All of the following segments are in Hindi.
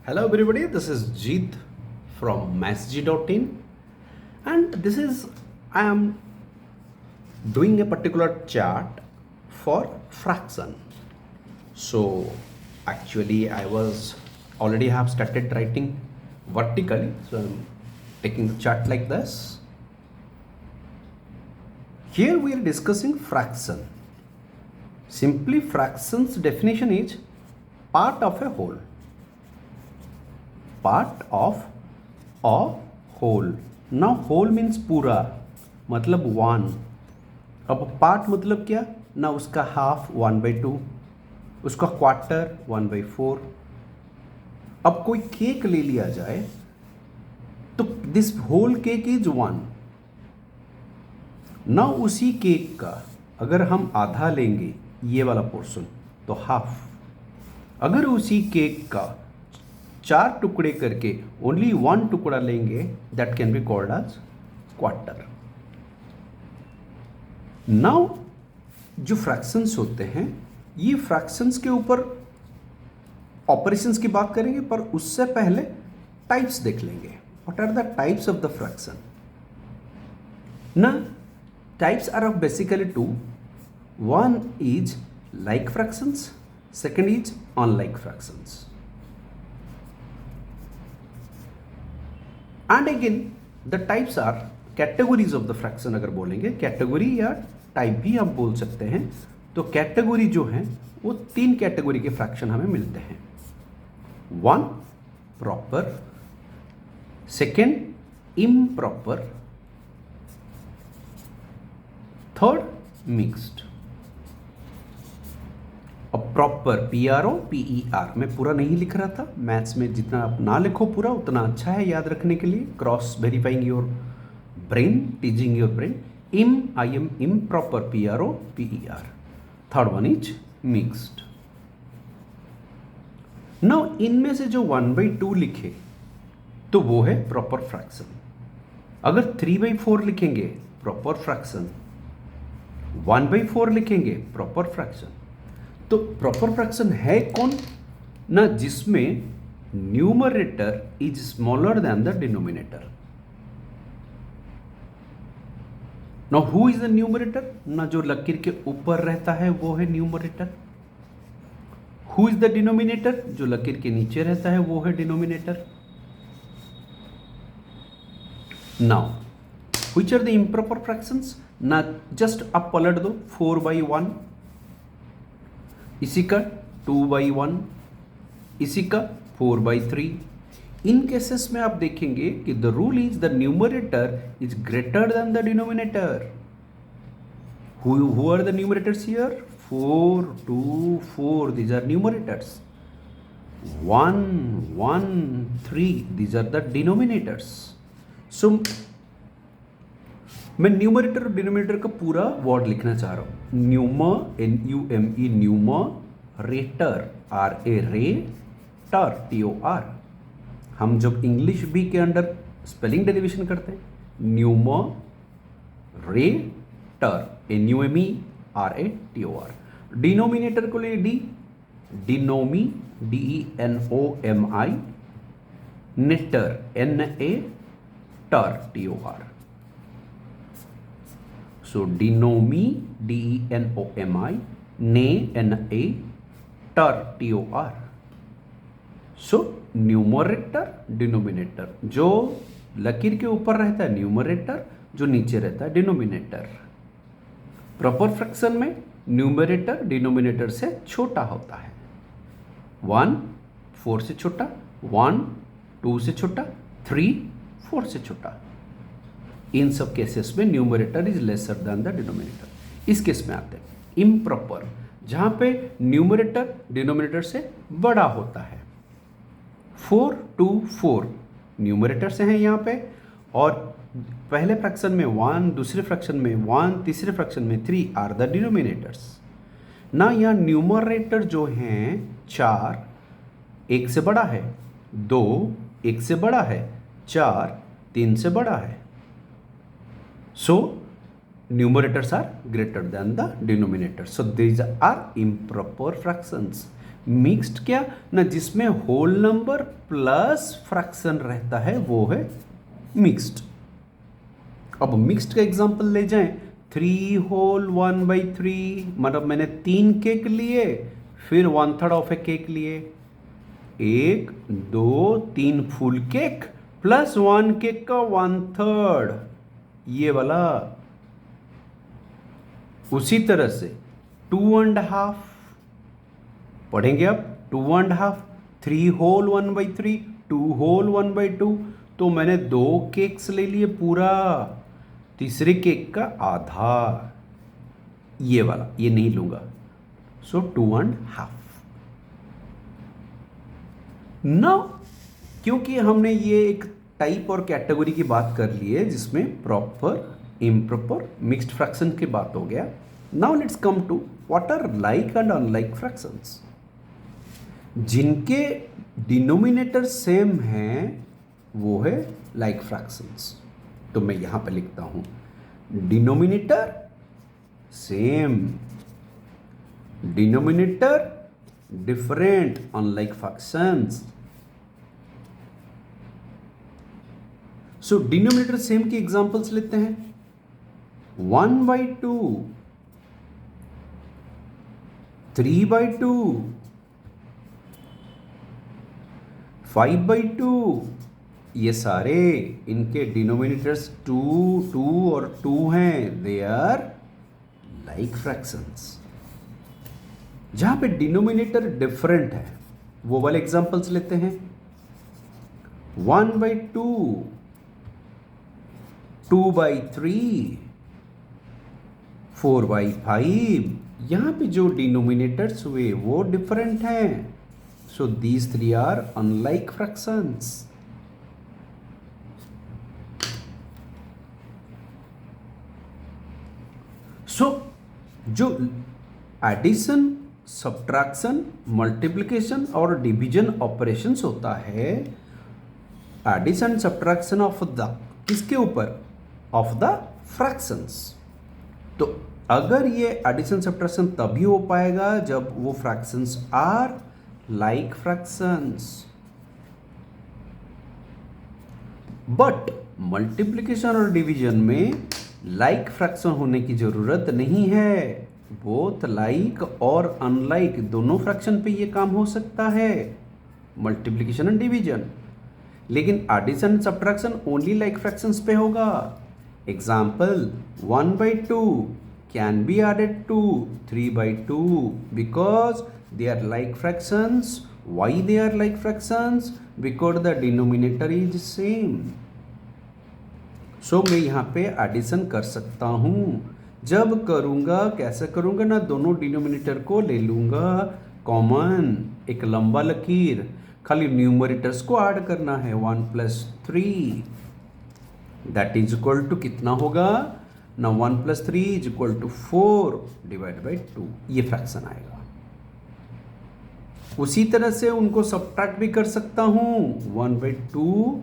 Hello everybody, this is Jeet from mathsg.in and this is I am doing a particular chart for fraction. So actually I was already have started writing vertically, so I'm taking the chart like this. Here we are discussing fraction. Simply fractions definition is part of a whole. Part of a whole. Now whole means पूरा, मतलब वन. अब पार्ट मतलब क्या ना, उसका हाफ 1/2, उसका क्वार्टर 1/4. अब कोई केक ले लिया जाए तो दिस होल केक इज 1. ना उसी केक का अगर हम आधा लेंगे, ये वाला पोर्शन, तो हाफ. अगर उसी केक का 4 टुकड़े करके ओनली 1 टुकड़ा लेंगे, that can be called as quarter. Now जो फ्रैक्शंस होते हैं, ये फ्रैक्शंस के ऊपर ऑपरेशंस की बात करेंगे, पर उससे पहले टाइप्स देख लेंगे. What are the types of the fraction? ना types are of basically two. One is like fractions, second is unlike fractions. And again the types are categories of the fraction. अगर बोलेंगे कैटेगरी या टाइप भी आप बोल सकते हैं, तो कैटेगरी जो है वो 3 कैटेगरी के फ्रैक्शन हमें मिलते हैं. 1 proper, second improper, third mixed. अब प्रॉपर PROPER मैं पूरा नहीं लिख रहा था. मैथ्स में जितना आप ना लिखो पूरा, उतना अच्छा है याद रखने के लिए. Cross verifying your brain, टीजिंग your brain. I am improper PROPER. Third one is mixed. Now इनमें से जो 1/2 लिखे तो वो है प्रॉपर फ्रैक्शन. अगर 3/4 लिखेंगे प्रॉपर फ्रैक्शन, 1/4 लिखेंगे प्रॉपर फ्रैक्शन. तो प्रॉपर फ्रैक्शन है कौन ना, जिसमें numerator is smaller than the denominator. Now who is the numerator ना, जो लकीर के ऊपर रहता है वो है numerator. Who is the denominator, जो लकीर के नीचे रहता है वो है denominator. Now which are the improper fractions ना, जस्ट आप पलट दो. 4/1, इसी का 2/1, इसी का 4/3. इन केसेस में आप देखेंगे कि the rule is the numerator is greater than the denominator. Who are the numerators here? 4, 2, 4, these are numerators. 1, 1, 3, these are the denominators. So मैं न्यूमरेटर और डिनोमिनेटर का पूरा वर्ड लिखना चाह रहा हूं. NUME, numerator, RA TOR. हम जब इंग्लिश बी के अंडर स्पेलिंग डेरिवेशन करते हैं, numerator, NUME RA TOR. Denominator को ले डिनोमी, DENOMI, नेटर, NA TOR. So denomi, DENOMI, NA TOR. So numerator, denominator. जो लकीर के ऊपर रहता है न्यूमरेटर, जो नीचे रहता है डिनोमिनेटर. प्रॉपर फ्रैक्शन में न्यूमरेटर डिनोमिनेटर से छोटा होता है. 1 4 से छोटा, 1 2 से छोटा, 3 4 से छोटा. इन सब केसेस में numerator is lesser than the denominator. इस केस में आते हैं इम्प्रॉपर, जहां पे न्यूमरेटर डिनोमिनेटर से बड़ा होता है. 4, 2, 4 न्यूमरेटर से हैं यहाँ पे, और पहले फ्रैक्शन में 1, दूसरे फ्रैक्शन में 1, तीसरे फ्रैक्शन में 3 आर द डिनोमिनेटर्स. ना यहाँ न्यूमरेटर जो हैं 4 1 से बड़ा है, 2 1 से बड़ा है, 4 3 से बड़ा है. So numerators are greater than the denominators. So these are improper fractions. Mixed क्या ना, जिसमें होल नंबर प्लस फ्रैक्शन रहता है वो है मिक्स्ड। अब मिक्स्ड का एग्जांपल ले जाएं, 3 होल 1/3, मतलब मैंने 3 केक लिए, फिर 1/3 ऑफ ए केक लिए, 1 2 3 फुल केक प्लस 1 केक का 1/3, ये वाला। उसी तरह से 2.5 पढ़ेंगे अब, 2.5, 3 होल 1/3, 2 होल 1/2, तो मैंने 2 केक्स ले लिए पूरा, तीसरे केक का आधा, ये वाला, ये नहीं लूंगा, सो 2.5। नाउ क्योंकि हमने ये एक टाइप और कैटेगरी की बात कर ली है जिसमें प्रॉपर इम्प्रॉपर मिक्स्ड फ्रैक्शन की बात हो गया, now let's come to what are like and unlike fractions. जिनके डिनोमिनेटर सेम हैं वो है लाइक फ्रैक्शंस। तो मैं यहां पे लिखता हूं denominator same, denominator different, unlike fractions. सो डिनोमिनेटर सेम के एग्जांपल्स लेते हैं, 1/2, 3/2, 5/2, ये सारे इनके डिनोमिनेटर्स 2 2 और 2 हैं, दे आर लाइक फ्रैक्शंस। जहां पे डिनोमिनेटर डिफरेंट है वो वाले एग्जांपल्स लेते हैं, 1/2, 2/3, 4/5, यहां पे जो डिनोमिनेटर्स हुए वो डिफरेंट हैं, so these 3 are unlike fractions. So जो एडिशन, सब्ट्रैक्शन, मल्टीप्लिकेशन और डिवीजन ऑपरेशंस होता है, एडिशन सब्ट्रैक्शन ऑफ द किसके ऊपर, ऑफ द फ्रैक्शंस। तो अगर ये एडिशन सब्ट्रैक्शन तभी हो पाएगा जब वो fractions are like fractions. But multiplication और डिवीजन में लाइक फ्रैक्शन होने की जरूरत नहीं है, बोथ लाइक और अनलाइक दोनों फ्रैक्शन पे ये काम हो सकता है, मल्टीप्लिकेशन एंड डिवीजन। लेकिन addition and subtraction only like fractions पे होगा। Example 1/2 can be added to 3/2 because they are like fractions. Why they are like fractions? Because the denominator is same. So मैं यहाँ पे एडिशन कर सकता हूँ। जब करूँगा कैसे करूँगा ना, दोनों डिनोमिनेटर को ले लूँगा कॉमन, एक लंबा लकीर, खाली न्यूमरेटर्स को ऐड करना है, 1 + 3 दैट इज इक्वल टू कितना होगा ना, 1 + 3 इज इक्वल टू 4 / 2, ये फ्रैक्शन आएगा। उसी तरह से उनको सब्ट्रैक्ट भी कर सकता हूँ, 1/2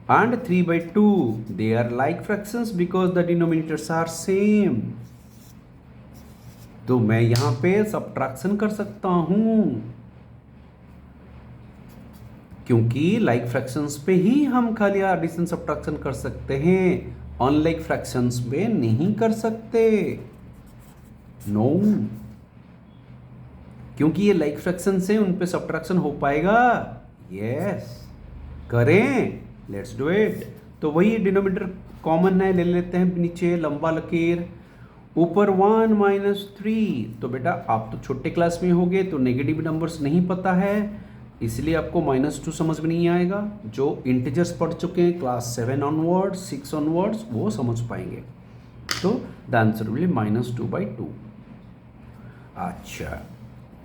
and 3/2, they are like fractions because the denominators are same। तो मैं यहां पे सब्ट्रैक्शन कर सकता हूं, क्योंकि लाइक फ्रैक्शंस पे ही हम खाली एडिशन सब्ट्रैक्शन कर सकते हैं, अनलाइक फ्रैक्शंस पे नहीं कर सकते। नो, क्योंकि ये लाइक फ्रैक्शन से उन पे सब्ट्रैक्शन हो पाएगा। यस, करें, लेट्स डू इट। तो वही डिनोमिनेटर कॉमन है, ले लेते हैं नीचे लंबा लकीर, ऊपर 1 - 3। तो बेटा आप तो छोटे क्लास में होगे तो नेगेटिव नंबर्स नहीं पता है, इसलिए आपको -2 समझ में नहीं आएगा। जो इंटीजर्स पढ़ चुके हैं क्लास 7 ऑनवर्ड्स, 6 ऑनवर्ड्स, वो समझ पाएंगे। तो द आंसर विल -2/2। अच्छा,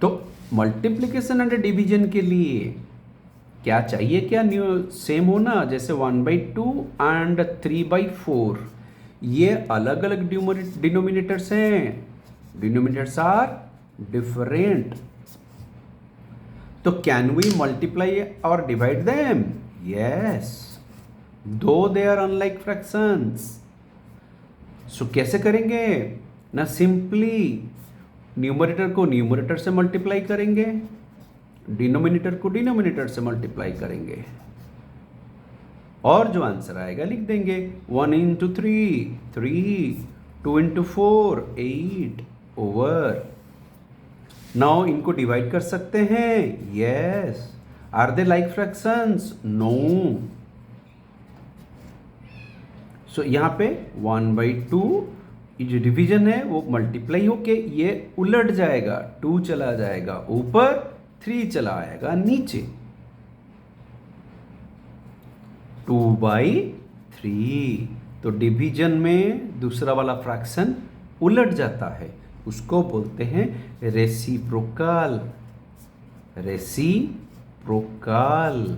तो मल्टीप्लिकेशन एंड डिवीजन के लिए क्या चाहिए, क्या न्यू सेम होना, जैसे 1/2 एंड 3/4, ये अलग अलग डिनोमिनेटर्स हैं, डिनोमिनेटर्स आर डिफरेंट। तो कैन वी मल्टीप्लाई और divide them? Yes, though they are unlike fractions. So कैसे करेंगे ना, सिंपली न्यूमरेटर को न्यूमरेटर से मल्टीप्लाई करेंगे, डिनोमिनेटर को डिनोमिनेटर से मल्टीप्लाई करेंगे और जो आंसर आएगा लिख देंगे 1 इंटू 3 3, 2 इंटू 4 8 ओवर। नाउ इनको डिवाइड कर सकते हैं, yes. Are they like fractions? No. So यहां पे 1/2 ये जो डिवीजन है वो मल्टीप्लाई होके ये उलट जाएगा, 2 चला जाएगा ऊपर, 3 चला आएगा नीचे। 2/3। तो डिवीजन में दूसरा वाला फ्रैक्शन उलट जाता है, उसको बोलते हैं reciprocal. Reciprocal,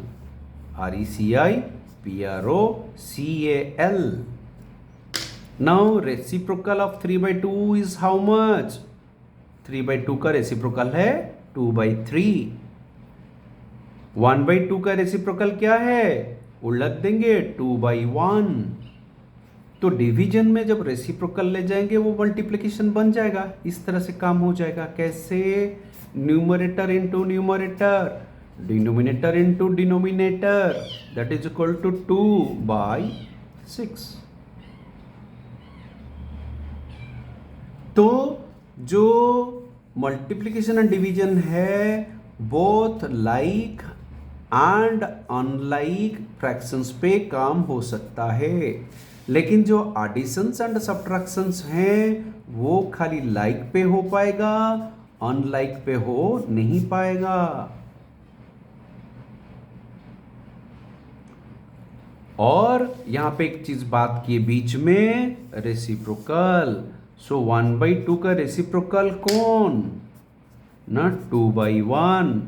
RECIPROCAL। Now reciprocal of 3/2 is how much? 3/2 का रेसिप्रोकल है 2/3। 1/2 का रेसिप्रोकल क्या है? उलट देंगे 2/1। तो डिवीजन में जब रेसिप्रोकल ले जाएंगे वो मल्टीप्लिकेशन बन जाएगा, इस तरह से काम हो जाएगा। कैसे? Numerator into numerator, denominator into denominator, that is equal to 2/6। तो जो मल्टीप्लिकेशन एंड डिवीजन है both like and unlike fractions पे काम हो सकता है, लेकिन जो एडिशंस एंड सब्ट्रैक्शंस हैं वो खाली लाइक पे हो पाएगा, अनलाइक पे हो नहीं पाएगा। और यहां पे एक चीज बात की बीच में, रेसिप्रोकल। सो 1/2 का रेसिप्रोकल कौन? ना 2/1।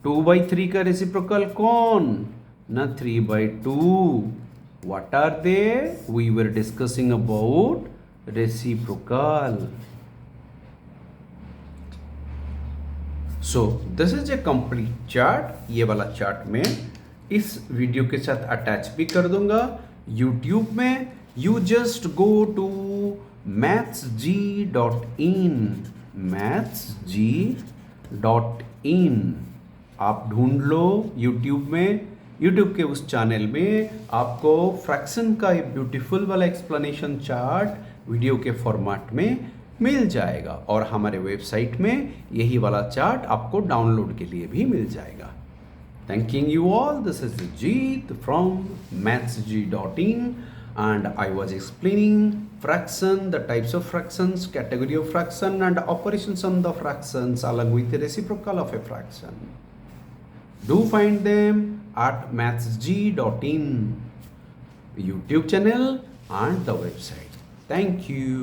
2/3 का रेसिप्रोकल कौन? ना 3/2। What are they? We were discussing about reciprocal. So this is a complete chart. ये वाला चार्ट में इस वीडियो के साथ अटैच भी कर दूंगा YouTube में। You just go to mathsg.in, mathsg.in आप ढूंढ लो YouTube में। YouTube के उस चैनल में आपको फ्रैक्शन का एक ब्यूटीफुल वाला एक्सप्लेनेशन चार्ट वीडियो के फॉर्मेट में मिल जाएगा, और हमारे वेबसाइट में यही वाला चार्ट आपको डाउनलोड के लिए भी मिल जाएगा। Thanking you all. This is Jeet from mathsg.in and I was explaining fraction, the types of fractions, category of fraction and operations on the fractions along with the reciprocal of a fraction. Do find them at mathsg.in YouTube channel and the website. Thank you.